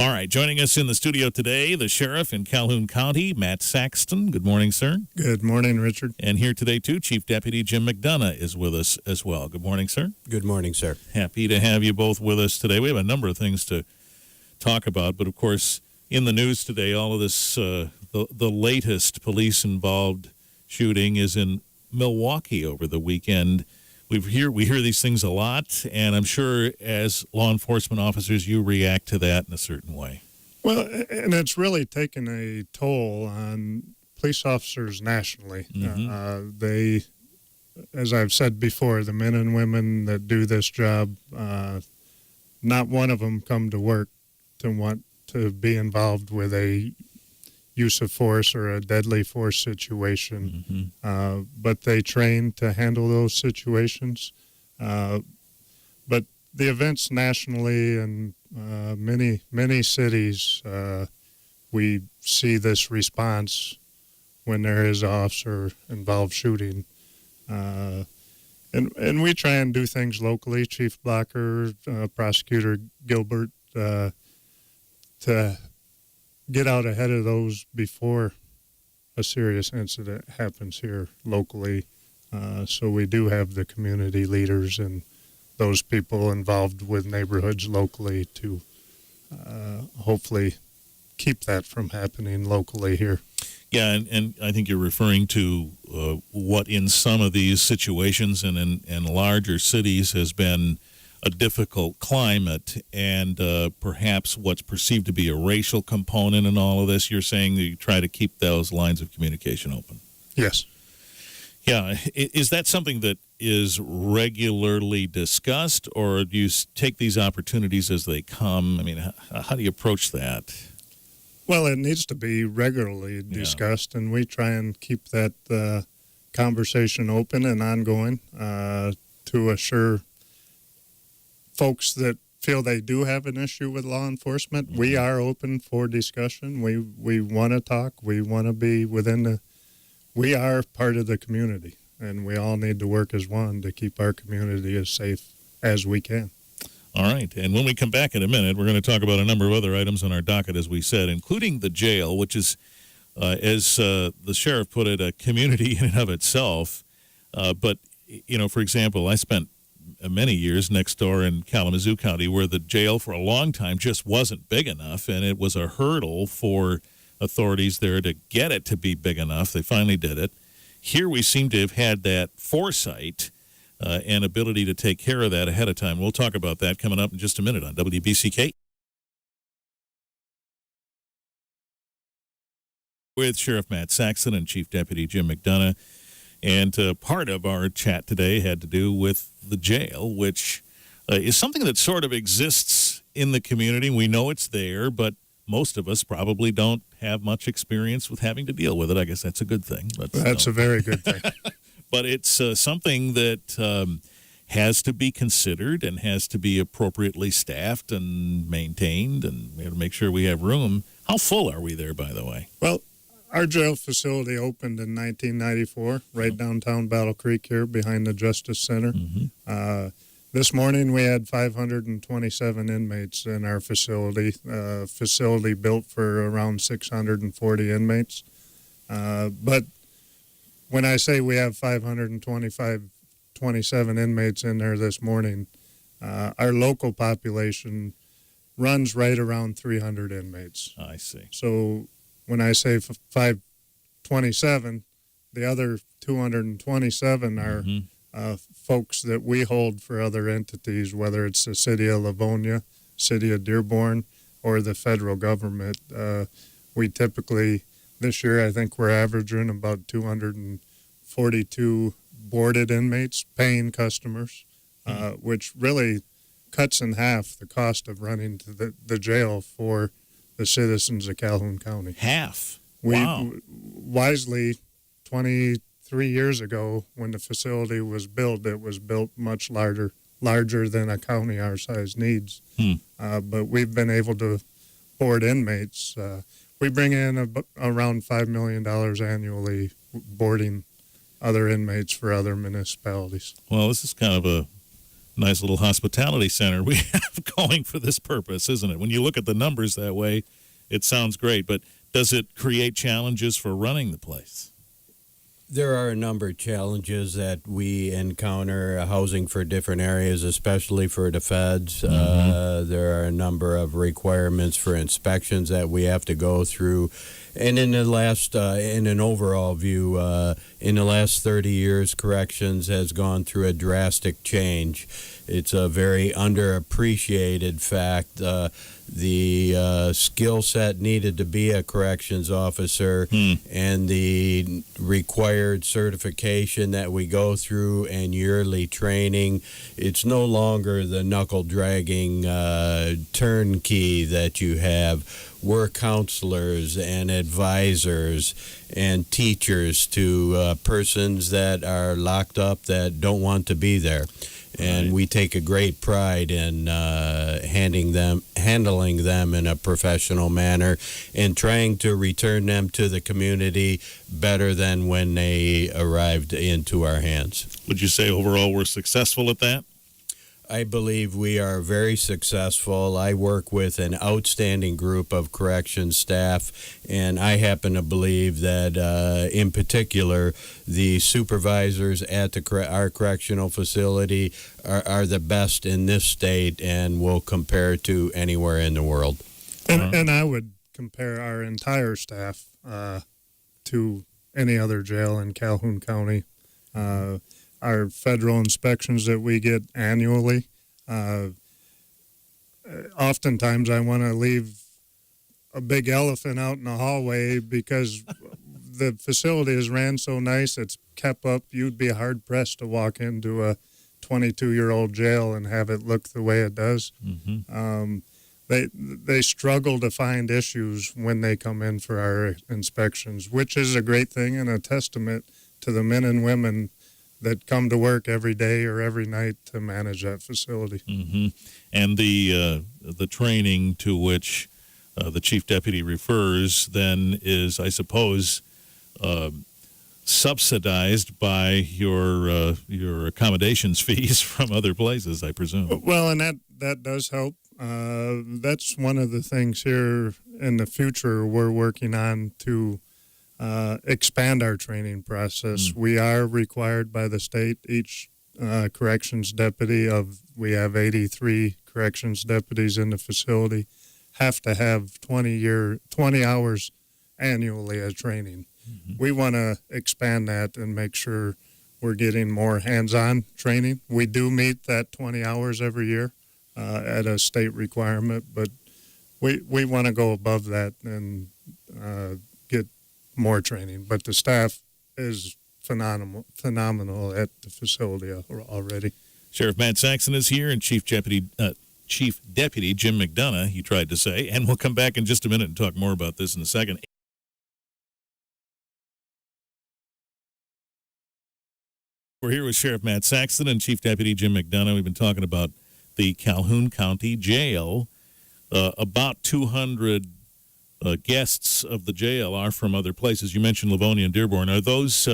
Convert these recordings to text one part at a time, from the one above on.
All right, joining us in the studio today, the sheriff in Calhoun County, Matt Saxton. Good morning, sir. Good morning, Richard. And here today, too, Chief Deputy Jim McDonough is with us as well. Good morning, sir. Good morning, sir. Happy to have you both with us today. We have a number of things to talk about, but of course, in the news today, all of this, the latest police-involved shooting is in Milwaukee over the weekend. We hear these things a lot, and I'm sure as law enforcement officers, you react to that in a certain way. Well, and it's really taken a toll on police officers nationally. Mm-hmm. They, as I've said before, the men and women that do this job, not one of them come to work to want to be involved with a use of force or a deadly force situation, but they train to handle those situations. But the events nationally and many cities, we see this response when there is an officer-involved shooting. And we try and do things locally, Chief Blocker, Prosecutor Gilbert, to get out ahead of those before a serious incident happens here locally. So we do have the community leaders and those people involved with neighborhoods locally to hopefully keep that from happening locally here. Yeah, and I think you're referring to what in some of these situations and in larger cities has been a difficult climate and perhaps what's perceived to be a racial component in all of this. You're saying that you try to keep those lines of communication open. Yes. Yeah. Is that something that is regularly discussed, or do you take these opportunities as they come? I mean, how do you approach that? Well, it needs to be regularly discussed, and we try and keep that conversation open and ongoing to assure folks that feel they do have an issue with law enforcement. We are open for discussion. We want to talk. We want to be we are part of the community, and we all need to work as one to keep our community as safe as we can. All right, and when we come back in a minute, we're going to talk about a number of other items on our docket, as we said, including the jail, which is, as the sheriff put it, a community in and of itself. But, for example, I spent many years next door in Kalamazoo County, where the jail for a long time just wasn't big enough, and it was a hurdle for authorities there to get it to be big enough. They finally did it. Here we seem to have had that foresight and ability to take care of that ahead of time. We'll talk about that coming up in just a minute on WBCK. With Sheriff Matt Saxton and Chief Deputy Jim McDonough. And part of our chat today had to do with the jail, which is something that sort of exists in the community. We know it's there, but most of us probably don't have much experience with having to deal with it. I guess that's a good thing. That's a very good thing. But it's something that has to be considered and has to be appropriately staffed and maintained, and we have to make sure we have room. How full are we there, by the way? Well, our jail facility opened in 1994, right downtown Battle Creek here behind the Justice Center. This morning we had 527 inmates in our facility, facility built for around 640 inmates. But when I say we have 527 inmates in there this morning, our local population runs right around 300 inmates. I see. So when I say 527, the other 227 are folks that we hold for other entities, whether it's the city of Livonia, city of Dearborn, or the federal government. We typically, this year, I think we're averaging about 242 boarded inmates, paying customers, which really cuts in half the cost of running to the jail for the citizens of Calhoun County. Half? Wow. Wisely, 23 years ago, when the facility was built, it was built much larger than a county our size needs. But we've been able to board inmates. We bring in around $5 million annually boarding other inmates for other municipalities. Well, this is kind of a nice little hospitality center we have going for this purpose, isn't it? When you look at the numbers that way, it sounds great. But does it create challenges for running the place? There are a number of challenges that we encounter, housing for different areas, especially for the feds. There are a number of requirements for inspections that we have to go through. And in the last, in an overall view, in the last 30 years, corrections has gone through a drastic change. It's a very underappreciated fact. The skill set needed to be a corrections officer and the required certification that we go through and yearly training, it's no longer the knuckle-dragging turnkey that you have. We're counselors and advisors and teachers to persons that are locked up that don't want to be there. And we take a great pride in handling them in a professional manner and trying to return them to the community better than when they arrived into our hands. Would you say overall we're successful at that? I believe we are very successful. I work with an outstanding group of corrections staff, and I happen to believe that, in particular, the supervisors at our correctional facility are the best in this state and will compare to anywhere in the world. And I would compare our entire staff to any other jail in Calhoun County. Our federal inspections that we get annually, oftentimes I want to leave a big elephant out in the hallway because the facility is ran so nice, it's kept up. You'd be hard-pressed to walk into a 22-year-old jail and have it look the way it does. They struggle to find issues when they come in for our inspections, which is a great thing and a testament to the men and women that come to work every day or every night to manage that facility. And the training to which the chief deputy refers then is, I suppose, subsidized by your accommodations fees from other places, I presume. Well, and that does help. That's one of the things here in the future we're working on to expand our training process. We are required by the state, each corrections deputy we have 83 corrections deputies in the facility, have to have 20 hours annually of training. We want to expand that and make sure we're getting more hands-on training. We do meet that 20 hours every year at a state requirement, but we want to go above that and get more training. But the staff is phenomenal at the facility already. Sheriff Matt Saxton is here, and Chief Deputy Jim McDonough, he tried to say, and we'll come back in just a minute and talk more about this in a second. We're here with Sheriff Matt Saxton and Chief Deputy Jim McDonough. We've been talking about the Calhoun County Jail. About 200 guests of the jail are from other places. You mentioned Livonia and Dearborn. Are those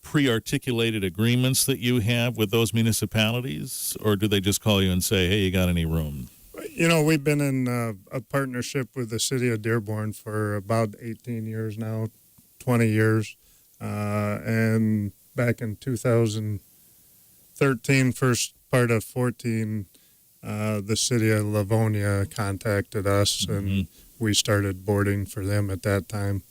pre-articulated agreements that you have with those municipalities, or do they just call you and say, hey, you got any room? You know, we've been in a partnership with the city of Dearborn for about 18 years now, 20 years. And back in 2013, first part of 14, the city of Livonia contacted us, and we started boarding for them at that time.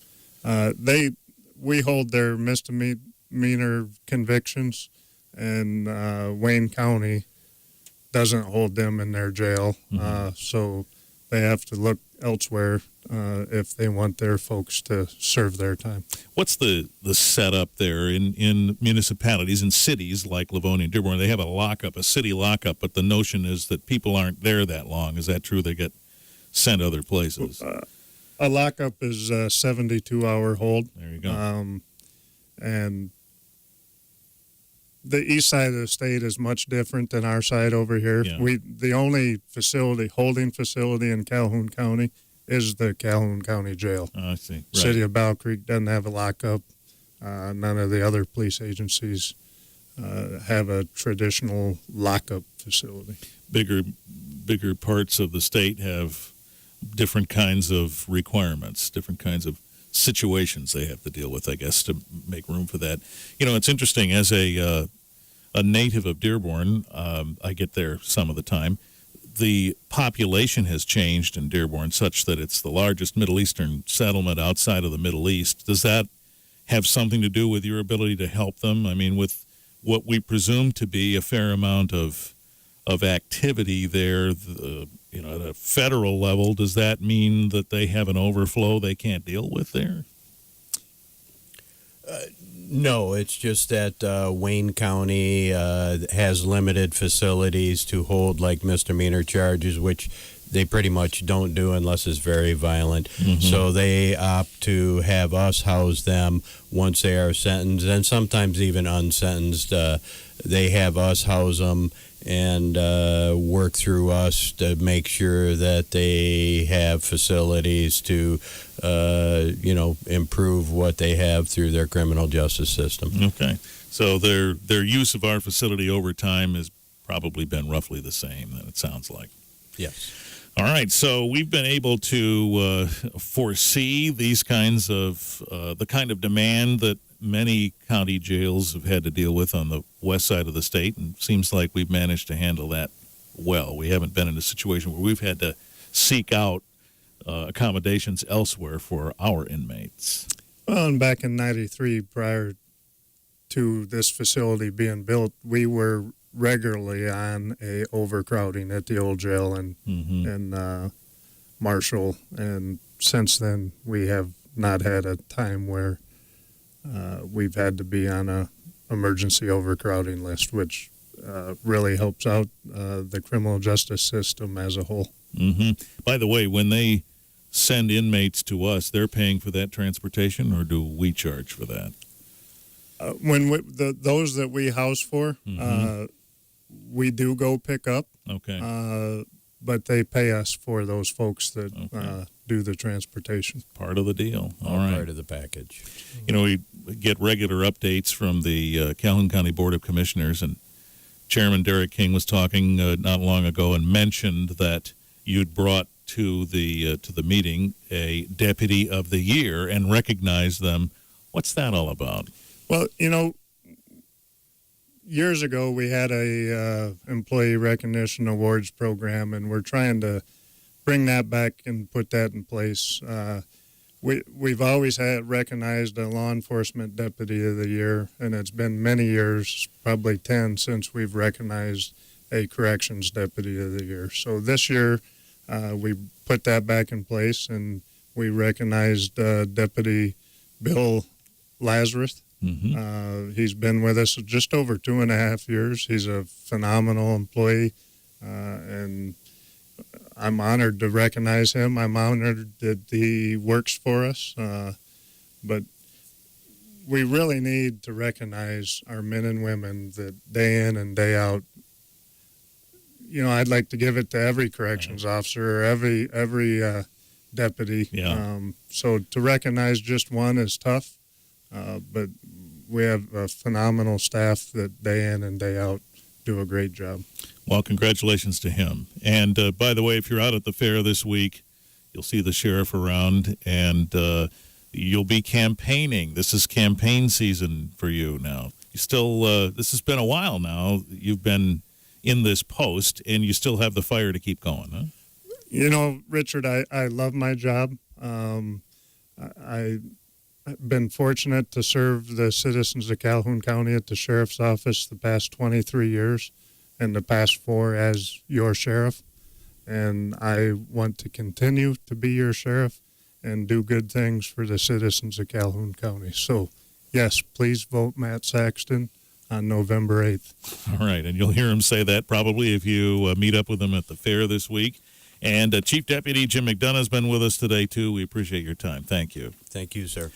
We hold their misdemeanor convictions, and Wayne County doesn't hold them in their jail, so they have to look elsewhere if they want their folks to serve their time. What's the setup there in municipalities and cities like Livonia and Dearborn? They have a city lockup, but the notion is that people aren't there that long. Is that true? They get sent other places. A lockup is a 72-hour hold. There you go. And the east side of the state is much different than our side over here. Yeah. The only holding facility in Calhoun County is the Calhoun County Jail. I see. Right. City of Battlecreek doesn't have a lockup. None of the other police agencies have a traditional lockup facility. Bigger parts of the state have different kinds of requirements, different kinds of situations they have to deal with, I guess, to make room for that. It's interesting. As a native of Dearborn, I get there some of the time. The population has changed in Dearborn such that it's the largest Middle Eastern settlement outside of the Middle East. Does that have something to do with your ability to help them? I mean, with what we presume to be a fair amount of activity there, at a federal level, does that mean that they have an overflow they can't deal with there? No, it's just that Wayne County has limited facilities to hold like misdemeanor charges, which they pretty much don't do unless it's very violent. Mm-hmm. So they opt to have us house them once they are sentenced, and sometimes even unsentenced. They have us house them and work through us to make sure that they have facilities to, improve what they have through their criminal justice system. Okay. So their use of our facility over time has probably been roughly the same, then it sounds like. Yes. All right, so we've been able to foresee these kinds of the kind of demand that many county jails have had to deal with on the west side of the state, and it seems like we've managed to handle that well. We haven't been in a situation where we've had to seek out accommodations elsewhere for our inmates. Well, and back in '93, prior to this facility being built, we were regularly on a overcrowding at the old jail and Marshall, and since then we have not had a time where we've had to be on a emergency overcrowding list, which really helps out the criminal justice system as a whole. Mm-hmm. By the way, when they send inmates to us, they're paying for that transportation, or do we charge for that? When those that we house for, we do go pick up. Okay. But they pay us for those folks that do the transportation. Part of the deal. All right. Part of the package. We get regular updates from the Calhoun County Board of Commissioners, and Chairman Derek King was talking not long ago and mentioned that you'd brought to the meeting a Deputy of the Year and recognized them. What's that all about? Well, years ago we had a employee recognition awards program, and we're trying to bring that back and put that in place. We've always had recognized a law enforcement deputy of the year, and it's been many years, probably 10, since we've recognized a corrections deputy of the year. So this year we put that back in place, and we recognized Deputy Bill Lazarus. Mm-hmm. He's been with us just over 2.5 years. He's a phenomenal employee, and I'm honored to recognize him. I'm honored that he works for us, but we really need to recognize our men and women that day in and day out. I'd like to give it to every corrections officer or every deputy. Yeah. So to recognize just one is tough. But we have a phenomenal staff that day in and day out do a great job. Well, congratulations to him. And by the way, if you're out at the fair this week, you'll see the sheriff around, and you'll be campaigning. This is campaign season for you now. You still, this has been a while now. You've been in this post, and you still have the fire to keep going, huh? Richard, I love my job. I've been fortunate to serve the citizens of Calhoun County at the sheriff's office the past 23 years and the past 4 as your sheriff. And I want to continue to be your sheriff and do good things for the citizens of Calhoun County. So, yes, please vote Matt Saxton on November 8th. All right, and you'll hear him say that probably if you meet up with him at the fair this week. And Chief Deputy Jim McDonough has been with us today, too. We appreciate your time. Thank you. Thank you, sir.